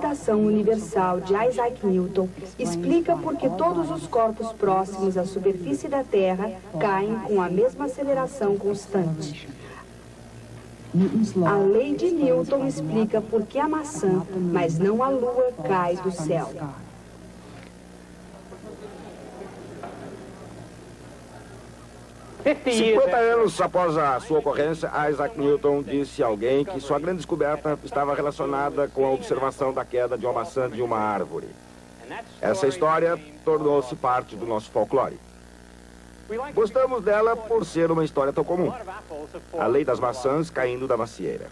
gravitação universal de Isaac Newton explica por que todos os corpos próximos à superfície da Terra caem com a mesma aceleração constante. A lei de Newton explica por que a maçã, mas não a lua, cai do céu. Cinquenta anos após a sua ocorrência, Isaac Newton disse a alguém que sua grande descoberta estava relacionada com a observação da queda de uma maçã de uma árvore. Essa história tornou-se parte do nosso folclore. Gostamos dela por ser uma história tão comum. A lei das maçãs caindo da macieira.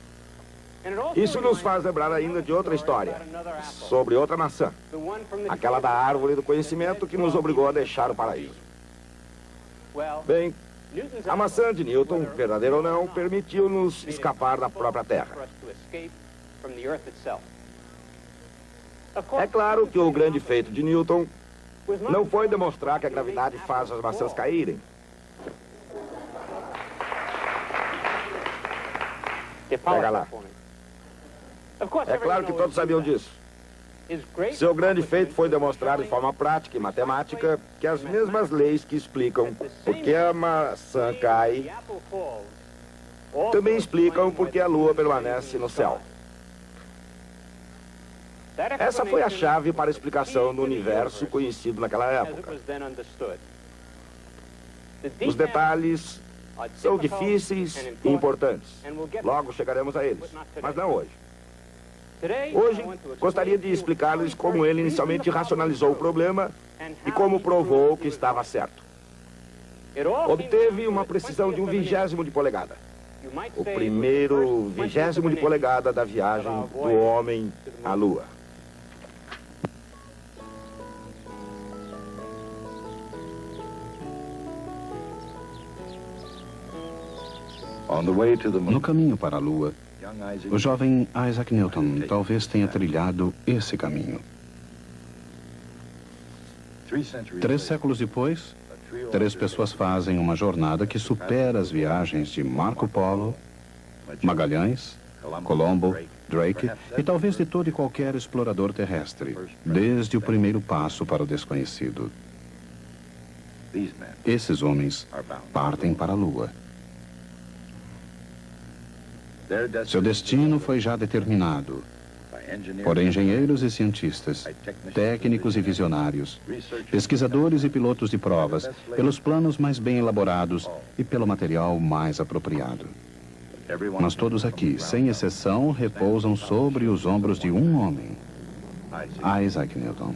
Isso nos faz lembrar ainda de outra história, sobre outra maçã. Aquela da árvore do conhecimento que nos obrigou a deixar o paraíso. Bem, a maçã de Newton, verdadeira ou não, permitiu-nos escapar da própria Terra. É claro que o grande feito de Newton não foi demonstrar que a gravidade faz as maçãs caírem. Pega lá. É claro que todos sabiam disso. Seu grande feito foi demonstrar de forma prática e matemática que as mesmas leis que explicam por que a maçã cai também explicam por que a lua permanece no céu. Essa foi a chave para a explicação do universo conhecido naquela época. Os detalhes são difíceis e importantes. Logo chegaremos a eles, mas não hoje. Hoje, gostaria de explicar-lhes como ele inicialmente racionalizou o problema e como provou que estava certo. Obteve uma precisão de 1/20 de polegada. O primeiro 20º de polegada da viagem do homem à Lua. No caminho para a Lua, o jovem Isaac Newton talvez tenha trilhado esse caminho. 3 séculos depois, 3 pessoas fazem uma jornada que supera as viagens de Marco Polo, Magalhães, Colombo, Drake e talvez de todo e qualquer explorador terrestre, desde o primeiro passo para o desconhecido. Esses homens partem para a Lua. Seu destino foi já determinado por engenheiros e cientistas, técnicos e visionários, pesquisadores e pilotos de provas, pelos planos mais bem elaborados e pelo material mais apropriado. Mas todos aqui, sem exceção, repousam sobre os ombros de um homem, Isaac Newton.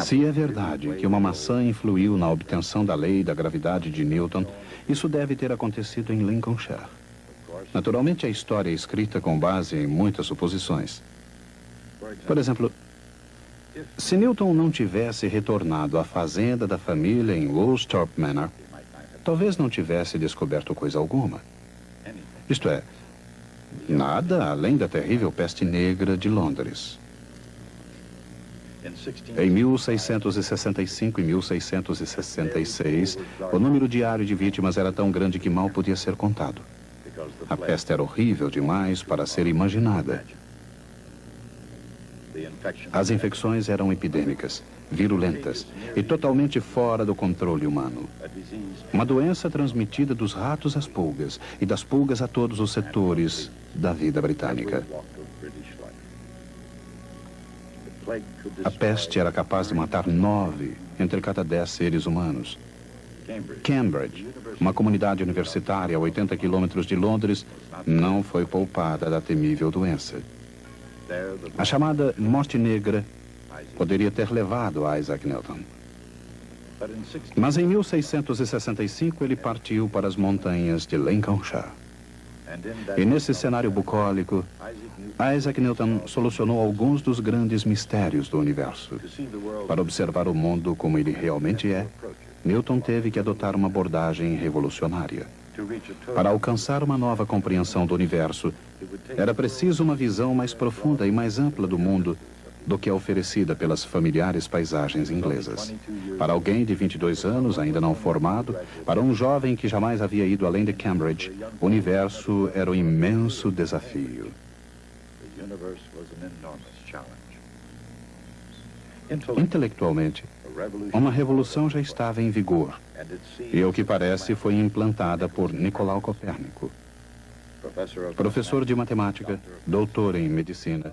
Se é verdade que uma maçã influiu na obtenção da lei da gravidade de Newton, isso deve ter acontecido em Lincolnshire. Naturalmente, a história é escrita com base em muitas suposições. Por exemplo, se Newton não tivesse retornado à fazenda da família em Woolsthorpe Manor, talvez não tivesse descoberto coisa alguma. Isto é, nada além da terrível peste negra de Londres. Em 1665 e 1666, o número diário de vítimas era tão grande que mal podia ser contado. A peste era horrível demais para ser imaginada. As infecções eram epidêmicas, virulentas e totalmente fora do controle humano. Uma doença transmitida dos ratos às pulgas e das pulgas a todos os setores da vida britânica. A peste era capaz de matar 9 entre cada 10 seres humanos. Cambridge, uma comunidade universitária a 80 quilômetros de Londres, não foi poupada da temível doença. A chamada Morte Negra poderia ter levado Isaac Newton. Mas em 1665 ele partiu para as montanhas de Lincolnshire. E nesse cenário bucólico, Isaac Newton solucionou alguns dos grandes mistérios do universo. Para observar o mundo como ele realmente é, Newton teve que adotar uma abordagem revolucionária. Para alcançar uma nova compreensão do universo, era preciso uma visão mais profunda e mais ampla do mundo do que a oferecida pelas familiares paisagens inglesas. Para alguém de 22 anos, ainda não formado, para um jovem que jamais havia ido além de Cambridge, o universo era um imenso desafio. Intelectualmente, uma revolução já estava em vigor, e, ao que parece, foi implantada por Nicolau Copérnico. Professor de matemática, doutor em medicina,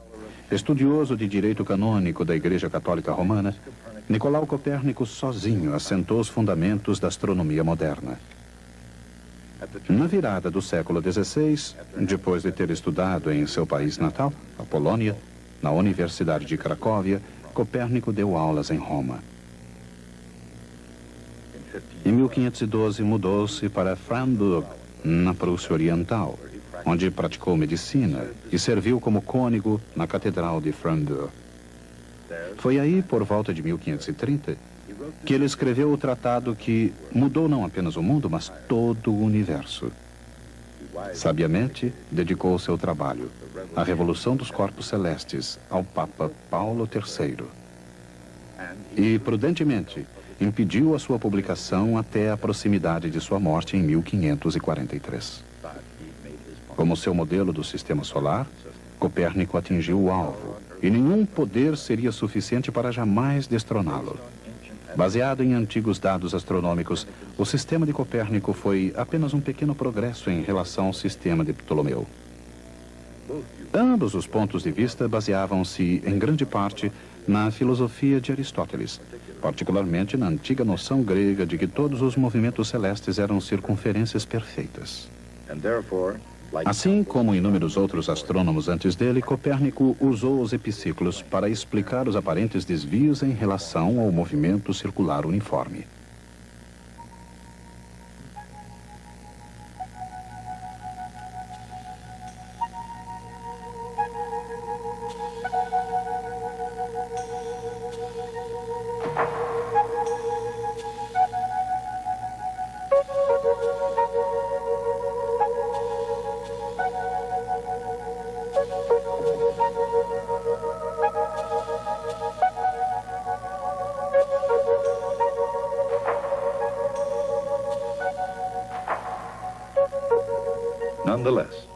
estudioso de direito canônico da Igreja Católica Romana, Nicolau Copérnico sozinho assentou os fundamentos da astronomia moderna. Na virada do século XVI, depois de ter estudado em seu país natal, a Polônia, na Universidade de Cracóvia, Copérnico deu aulas em Roma. Em 1512, mudou-se para Framburg, na Prússia Oriental, onde praticou medicina e serviu como cônego na Catedral de Framburg. Foi aí, por volta de 1530, que ele escreveu o tratado que mudou não apenas o mundo, mas todo o universo. Sabiamente, dedicou seu trabalho à revolução dos corpos celestes ao Papa Paulo III. E, prudentemente, impediu a sua publicação até a proximidade de sua morte em 1543. Como seu modelo do sistema solar, Copérnico atingiu o alvo, e nenhum poder seria suficiente para jamais destroná-lo. Baseado em antigos dados astronômicos, o sistema de Copérnico foi apenas um pequeno progresso em relação ao sistema de Ptolomeu. Ambos os pontos de vista baseavam-se, em grande parte, na filosofia de Aristóteles, particularmente na antiga noção grega de que todos os movimentos celestes eram circunferências perfeitas. Assim como inúmeros outros astrônomos antes dele, Copérnico usou os epiciclos para explicar os aparentes desvios em relação ao movimento circular uniforme.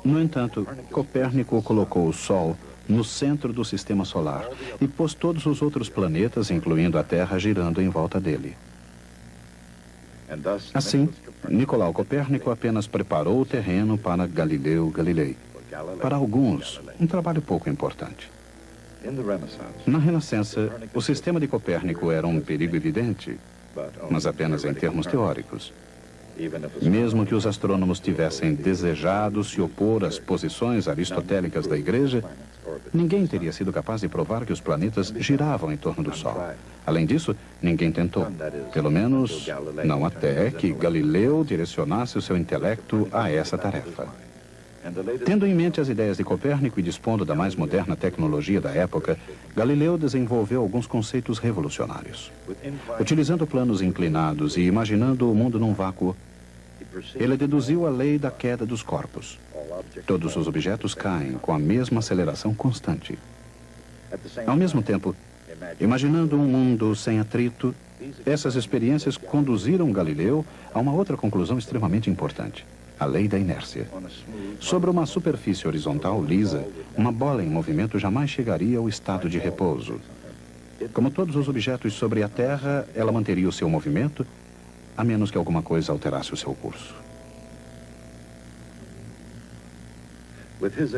No entanto, Copérnico colocou o Sol no centro do sistema solar e pôs todos os outros planetas, incluindo a Terra, girando em volta dele. Assim, Nicolau Copérnico apenas preparou o terreno para Galileu Galilei. Para alguns, um trabalho pouco importante. Na Renascença, o sistema de Copérnico era um perigo evidente, mas apenas em termos teóricos. Mesmo que os astrônomos tivessem desejado se opor às posições aristotélicas da Igreja, ninguém teria sido capaz de provar que os planetas giravam em torno do Sol. Além disso, ninguém tentou. Pelo menos, não até que Galileu direcionasse o seu intelecto a essa tarefa. Tendo em mente as ideias de Copérnico e dispondo da mais moderna tecnologia da época, Galileu desenvolveu alguns conceitos revolucionários. Utilizando planos inclinados e imaginando o mundo num vácuo, ele deduziu a lei da queda dos corpos. Todos os objetos caem com a mesma aceleração constante. Ao mesmo tempo, imaginando um mundo sem atrito, essas experiências conduziram Galileu a uma outra conclusão extremamente importante: a lei da inércia. Sobre uma superfície horizontal lisa, uma bola em movimento jamais chegaria ao estado de repouso. Como todos os objetos sobre a Terra, ela manteria o seu movimento, a menos que alguma coisa alterasse o seu curso.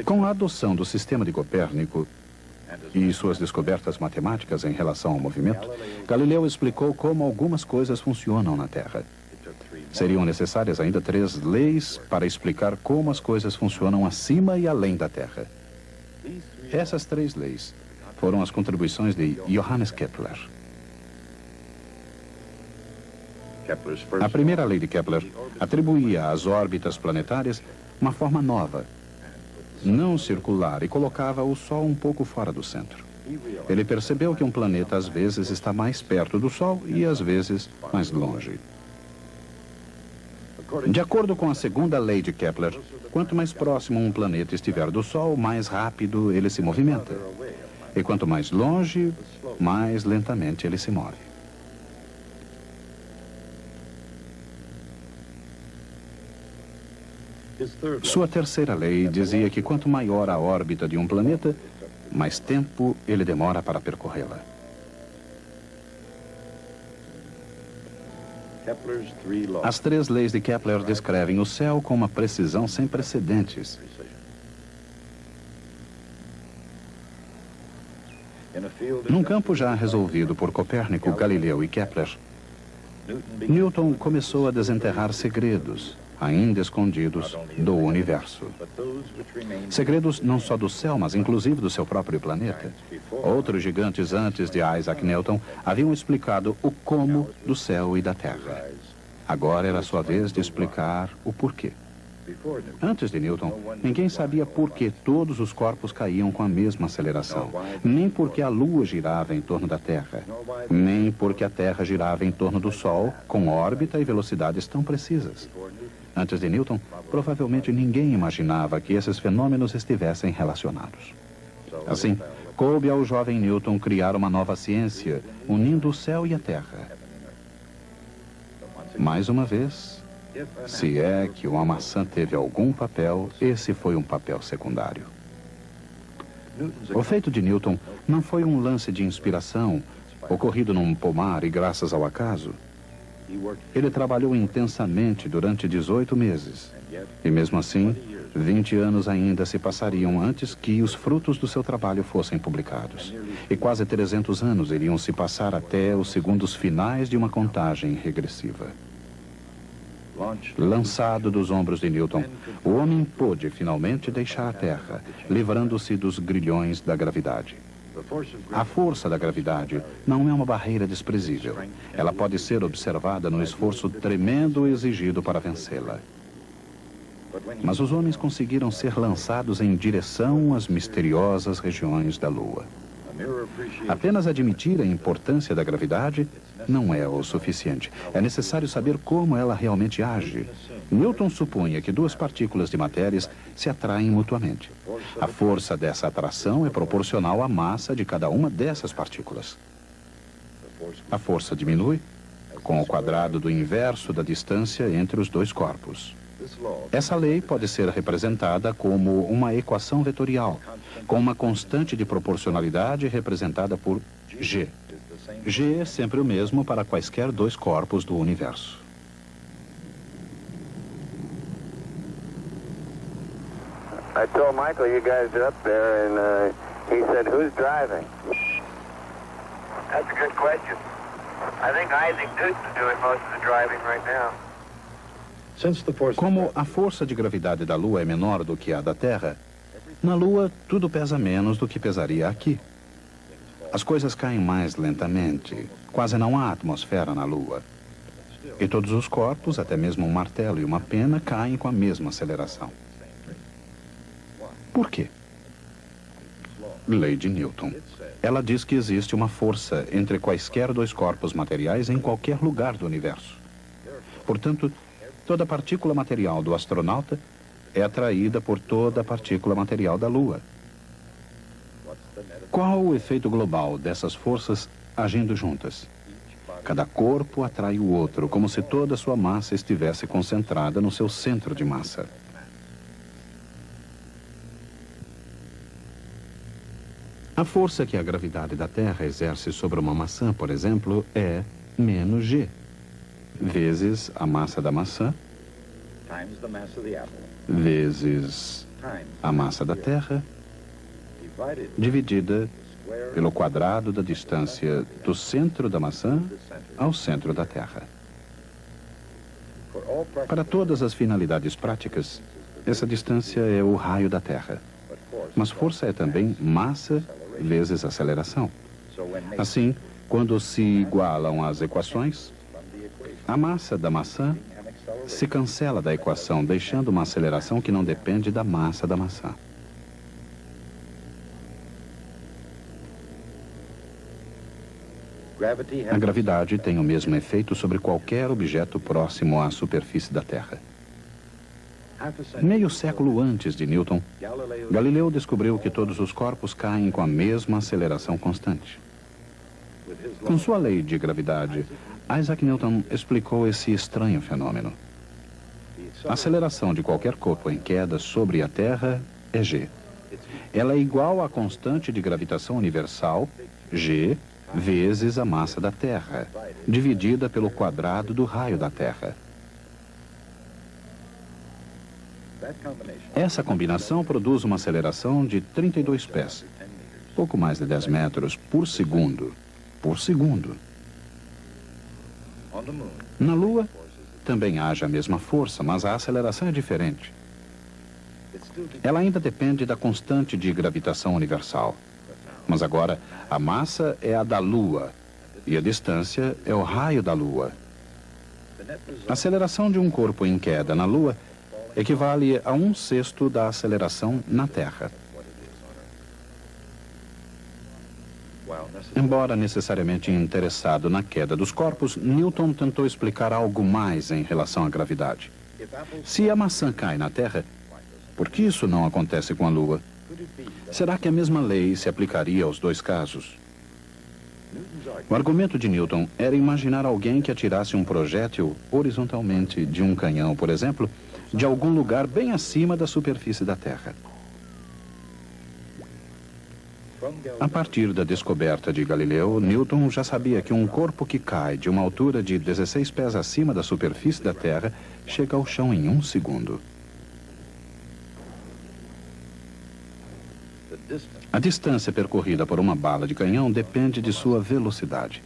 Com a adoção do sistema de Copérnico e suas descobertas matemáticas em relação ao movimento, Galileu explicou como algumas coisas funcionam na Terra. Seriam necessárias ainda 3 leis para explicar como as coisas funcionam acima e além da Terra. Essas 3 leis foram as contribuições de Johannes Kepler. A primeira lei de Kepler atribuía às órbitas planetárias uma forma nova, não circular, e colocava o Sol um pouco fora do centro. Ele percebeu que um planeta às vezes está mais perto do Sol e às vezes mais longe. De acordo com a segunda lei de Kepler, quanto mais próximo um planeta estiver do Sol, mais rápido ele se movimenta. E quanto mais longe, mais lentamente ele se move. Sua terceira lei dizia que quanto maior a órbita de um planeta, mais tempo ele demora para percorrê-la. As 3 leis de Kepler descrevem o céu com uma precisão sem precedentes. Num campo já resolvido por Copérnico, Galileu e Kepler, Newton começou a desenterrar segredos, ainda escondidos, do universo. Segredos não só do céu, mas inclusive do seu próprio planeta. Outros gigantes antes de Isaac Newton haviam explicado o como do céu e da terra. Agora era a sua vez de explicar o porquê. Antes de Newton, ninguém sabia por que todos os corpos caíam com a mesma aceleração, nem porque a Lua girava em torno da Terra, nem porque a Terra girava em torno do Sol, com órbita e velocidades tão precisas. Antes de Newton, provavelmente ninguém imaginava que esses fenômenos estivessem relacionados. Assim, coube ao jovem Newton criar uma nova ciência, unindo o céu e a Terra. Mais uma vez, se é que uma maçã teve algum papel, esse foi um papel secundário. O feito de Newton não foi um lance de inspiração, ocorrido num pomar e graças ao acaso. Ele trabalhou intensamente durante 18 meses. E mesmo assim, 20 anos ainda se passariam antes que os frutos do seu trabalho fossem publicados. E quase 300 anos iriam se passar até os segundos finais de uma contagem regressiva. Lançado dos ombros de Newton, o homem pôde finalmente deixar a Terra, livrando-se dos grilhões da gravidade. A força da gravidade não é uma barreira desprezível. Ela pode ser observada no esforço tremendo exigido para vencê-la. Mas os homens conseguiram ser lançados em direção às misteriosas regiões da Lua. Apenas admitir a importância da gravidade não é o suficiente. É necessário saber como ela realmente age. Newton supunha que 2 partículas de matérias se atraem mutuamente. A força dessa atração é proporcional à massa de cada uma dessas partículas. A força diminui com o quadrado do inverso da distância entre os 2 corpos. Essa lei pode ser representada como uma equação vetorial, com uma constante de proporcionalidade representada por G. G é sempre o mesmo para quaisquer 2 corpos do universo. I told Michael you guys are up there, and he said, "Who's driving?" That's a good question. I think Isaac Newton's doing most of the driving right now. Como a força de gravidade da Lua é menor do que a da Terra, na Lua tudo pesa menos do que pesaria aqui. As coisas caem mais lentamente. Quase não há atmosfera na Lua. E todos os corpos, até mesmo um martelo e uma pena, caem com a mesma aceleração. Por quê? Lei de Newton. Ela diz que existe uma força entre quaisquer 2 corpos materiais em qualquer lugar do universo. Portanto, toda partícula material do astronauta é atraída por toda partícula material da Lua. Qual o efeito global dessas forças agindo juntas? Cada corpo atrai o outro, como se toda a sua massa estivesse concentrada no seu centro de massa. A força que a gravidade da Terra exerce sobre uma maçã, por exemplo, é menos G, vezes a massa da maçã, vezes a massa da Terra, dividida pelo quadrado da distância do centro da maçã ao centro da Terra. Para todas as finalidades práticas, essa distância é o raio da Terra. Mas força é também massa vezes aceleração. Assim, quando se igualam as equações, a massa da maçã se cancela da equação, deixando uma aceleração que não depende da massa da maçã. A gravidade tem o mesmo efeito sobre qualquer objeto próximo à superfície da Terra. Meio século antes de Newton, Galileu descobriu que todos os corpos caem com a mesma aceleração constante. Com sua lei de gravidade, Isaac Newton explicou esse estranho fenômeno. A aceleração de qualquer corpo em queda sobre a Terra é g. Ela é igual à constante de gravitação universal, g, vezes a massa da Terra, dividida pelo quadrado do raio da Terra. Essa combinação produz uma aceleração de 32 pés, pouco mais de 10 metros por segundo. Na Lua, também age a mesma força, mas a aceleração é diferente. Ela ainda depende da constante de gravitação universal. Mas agora, a massa é a da Lua e a distância é o raio da Lua. A aceleração de um corpo em queda na Lua equivale a 1/6 da aceleração na Terra. Embora necessariamente interessado na queda dos corpos, Newton tentou explicar algo mais em relação à gravidade. Se a maçã cai na Terra, por que isso não acontece com a Lua? Será que a mesma lei se aplicaria aos dois casos? O argumento de Newton era imaginar alguém que atirasse um projétil horizontalmente de um canhão, por exemplo, de algum lugar bem acima da superfície da Terra. A partir da descoberta de Galileu, Newton já sabia que um corpo que cai de uma altura de 16 pés acima da superfície da Terra chega ao chão em 1 segundo. A distância percorrida por uma bala de canhão depende de sua velocidade.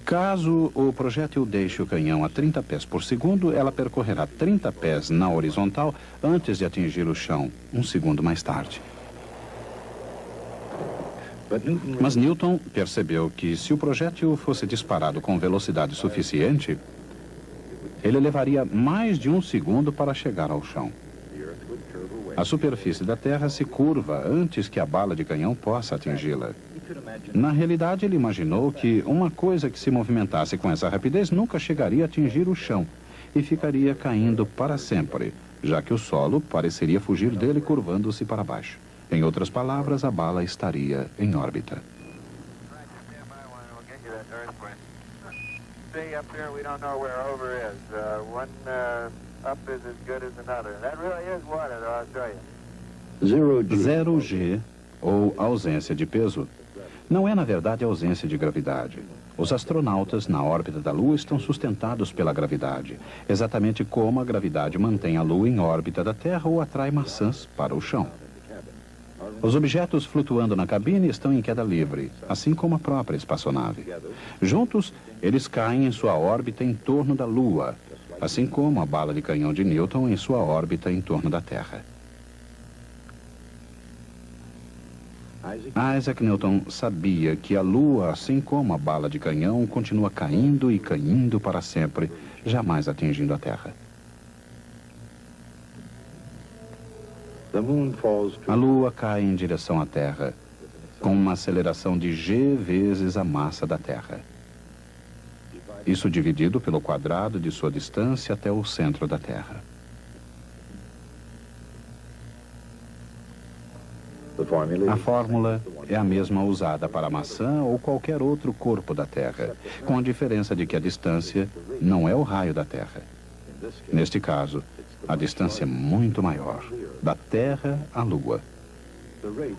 Caso o projétil deixe o canhão a 30 pés por segundo, ela percorrerá 30 pés na horizontal antes de atingir o chão, 1 segundo mais tarde. Mas Newton percebeu que se o projétil fosse disparado com velocidade suficiente, ele levaria mais de 1 segundo para chegar ao chão. A superfície da Terra se curva antes que a bala de canhão possa atingi-la. Na realidade, ele imaginou que uma coisa que se movimentasse com essa rapidez nunca chegaria a atingir o chão e ficaria caindo para sempre, já que o solo pareceria fugir dele curvando-se para baixo. Em outras palavras, a bala estaria em órbita. Zero G, ou ausência de peso, não é na verdade ausência de gravidade. Os astronautas na órbita da Lua estão sustentados pela gravidade, exatamente como a gravidade mantém a Lua em órbita da Terra ou atrai maçãs para o chão. Os objetos flutuando na cabine estão em queda livre, assim como a própria espaçonave. Juntos, eles caem em sua órbita em torno da Lua, assim como a bala de canhão de Newton em sua órbita em torno da Terra. Isaac Newton sabia que a Lua, assim como a bala de canhão, continua caindo e caindo para sempre, jamais atingindo a Terra. A Lua cai em direção à Terra, com uma aceleração de g vezes a massa da Terra. Isso dividido pelo quadrado de sua distância até o centro da Terra. A fórmula é a mesma usada para a maçã ou qualquer outro corpo da Terra, com a diferença de que a distância não é o raio da Terra. Neste caso, a distância é muito maior, da Terra à Lua.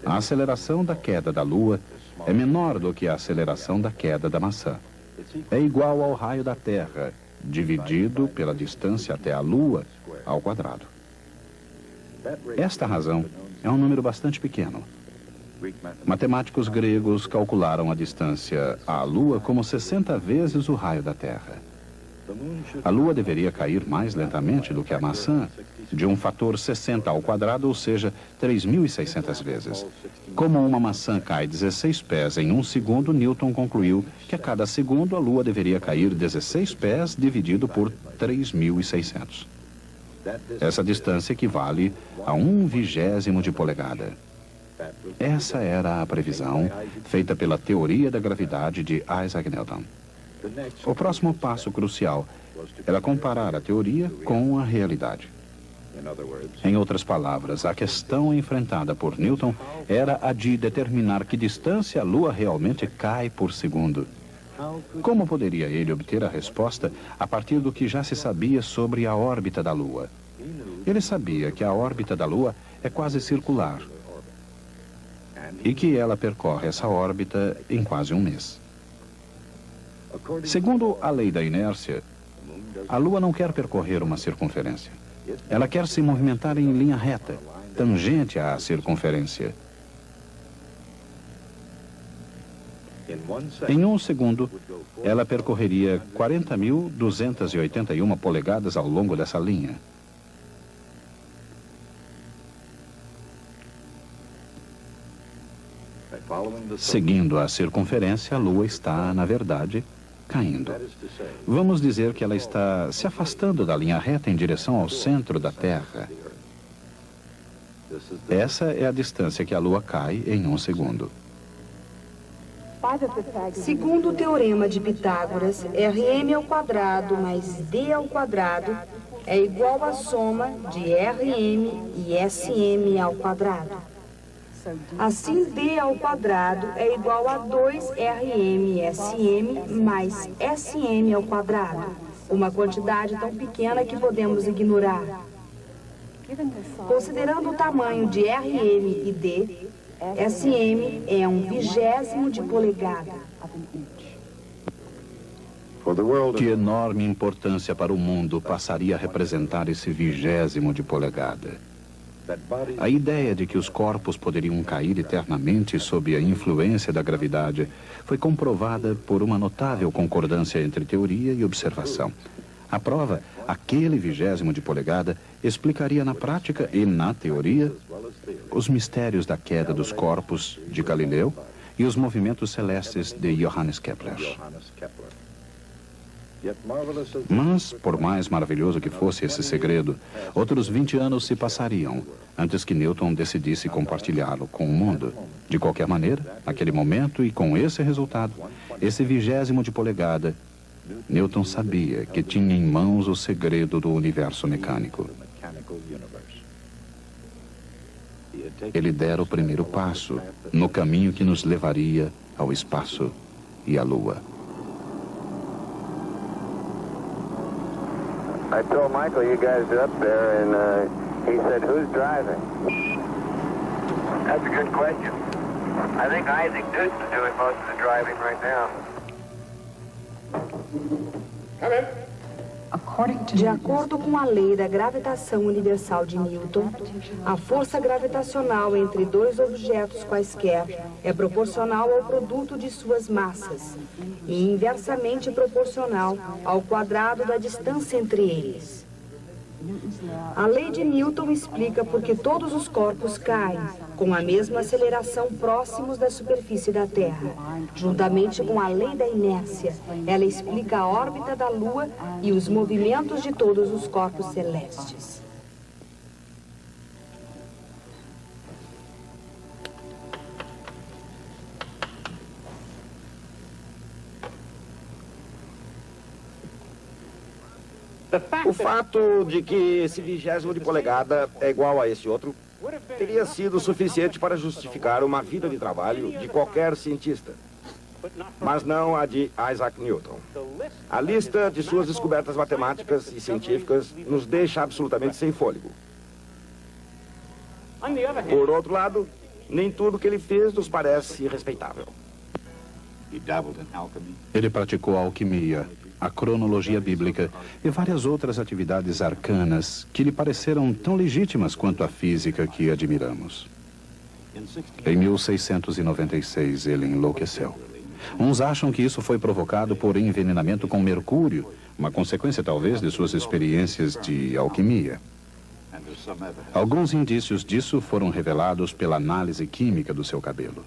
A aceleração da queda da Lua é menor do que a aceleração da queda da maçã. É igual ao raio da Terra, dividido pela distância até a Lua, ao quadrado. Esta razão é um número bastante pequeno. Matemáticos gregos calcularam a distância à Lua como 60 vezes o raio da Terra. A Lua deveria cair mais lentamente do que a maçã, de um fator 60 ao quadrado, ou seja, 3.600 vezes. Como uma maçã cai 16 pés em 1 segundo, Newton concluiu que a cada segundo a Lua deveria cair 16 pés dividido por 3.600. Essa distância equivale a 1/20 de polegada. Essa era a previsão feita pela teoria da gravidade de Isaac Newton. O próximo passo crucial era comparar a teoria com a realidade. Em outras palavras, a questão enfrentada por Newton era a de determinar que distância a Lua realmente cai por segundo. Como poderia ele obter a resposta a partir do que já se sabia sobre a órbita da Lua? Ele sabia que a órbita da Lua é quase circular e que ela percorre essa órbita em quase um mês. Segundo a lei da inércia, a Lua não quer percorrer uma circunferência. Ela quer se movimentar em linha reta, tangente à circunferência. Em um segundo, ela percorreria 40.281 polegadas ao longo dessa linha. Seguindo a circunferência, a Lua está, na verdade, caindo. Vamos dizer que ela está se afastando da linha reta em direção ao centro da Terra. Essa é a distância que a Lua cai em um segundo. Segundo o teorema de Pitágoras, Rm² mais D² é igual à soma de Rm e Sm². Assim, D² é igual a 2RmSm mais Sm², uma quantidade tão pequena que podemos ignorar. Considerando o tamanho de Rm e D, Sm é 1/20 de polegada. Que enorme importância para o mundo passaria a representar esse 20º de polegada. A ideia de que os corpos poderiam cair eternamente sob a influência da gravidade foi comprovada por uma notável concordância entre teoria e observação. A prova, aquele 20º de polegada, explicaria na prática e na teoria os mistérios da queda dos corpos de Galileu e os movimentos celestes de Johannes Kepler. Mas, por mais maravilhoso que fosse esse segredo, outros 20 anos se passariam antes que Newton decidisse compartilhá-lo com o mundo. De qualquer maneira, naquele momento e com esse resultado, esse 20º de polegada, Newton sabia que tinha em mãos o segredo do universo mecânico. Ele dera o primeiro passo no caminho que nos levaria ao espaço e à Lua. I told Michael you guys are up there, and he said, who's driving? That's a good question. I think Isaac Newton's doing most of the driving right now. Come in. De acordo com a lei da gravitação universal de Newton, a força gravitacional entre dois objetos quaisquer é proporcional ao produto de suas massas e inversamente proporcional ao quadrado da distância entre eles. A lei de Newton explica por que todos os corpos caem com a mesma aceleração próximos da superfície da Terra. Juntamente com a lei da inércia, ela explica a órbita da Lua e os movimentos de todos os corpos celestes. O fato de que esse 20º de polegada é igual a esse outro teria sido suficiente para justificar uma vida de trabalho de qualquer cientista, mas não a de Isaac Newton. A lista de suas descobertas matemáticas e científicas nos deixa absolutamente sem fôlego. Por outro lado, nem tudo que ele fez nos parece respeitável. Ele praticou a alquimia, a cronologia bíblica e várias outras atividades arcanas que lhe pareceram tão legítimas quanto a física que admiramos. Em 1696, ele enlouqueceu. Uns acham que isso foi provocado por envenenamento com mercúrio, uma consequência talvez de suas experiências de alquimia. Alguns indícios disso foram revelados pela análise química do seu cabelo.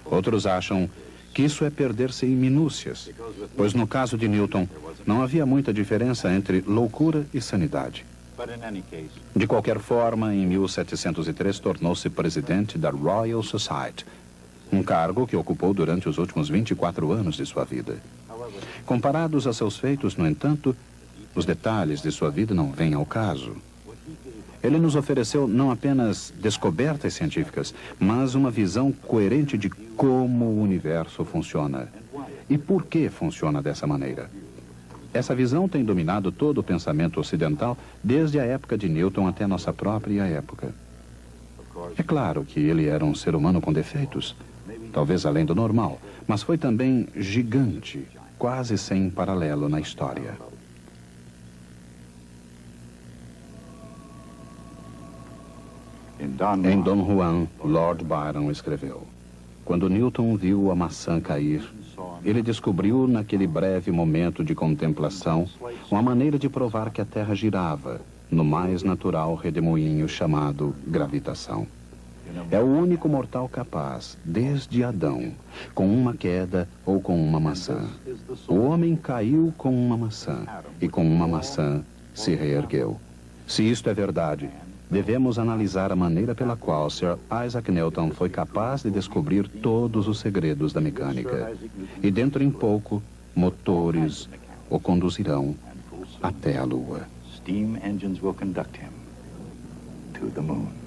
Outros acham que isso é perder-se em minúcias, pois no caso de Newton não havia muita diferença entre loucura e sanidade. De qualquer forma, em 1703 tornou-se presidente da Royal Society, um cargo que ocupou durante os últimos 24 anos de sua vida. Comparados a seus feitos, no entanto, os detalhes de sua vida não vêm ao caso. Ele nos ofereceu não apenas descobertas científicas, mas uma visão coerente de como o universo funciona e por que funciona dessa maneira. Essa visão tem dominado todo o pensamento ocidental desde a época de Newton até nossa própria época. É claro que ele era um ser humano com defeitos, talvez além do normal, mas foi também gigante, quase sem paralelo na história. Em Dom Juan, Lord Byron escreveu: quando Newton viu a maçã cair, ele descobriu naquele breve momento de contemplação uma maneira de provar que a Terra girava no mais natural redemoinho chamado gravitação. É o único mortal capaz, desde Adão, com uma queda ou com uma maçã. O homem caiu com uma maçã e com uma maçã se reergueu. Se isto é verdade, devemos analisar a maneira pela qual Sir Isaac Newton foi capaz de descobrir todos os segredos da mecânica. E dentro em pouco, motores o conduzirão até a Lua. Steam engines will conduct him to the moon.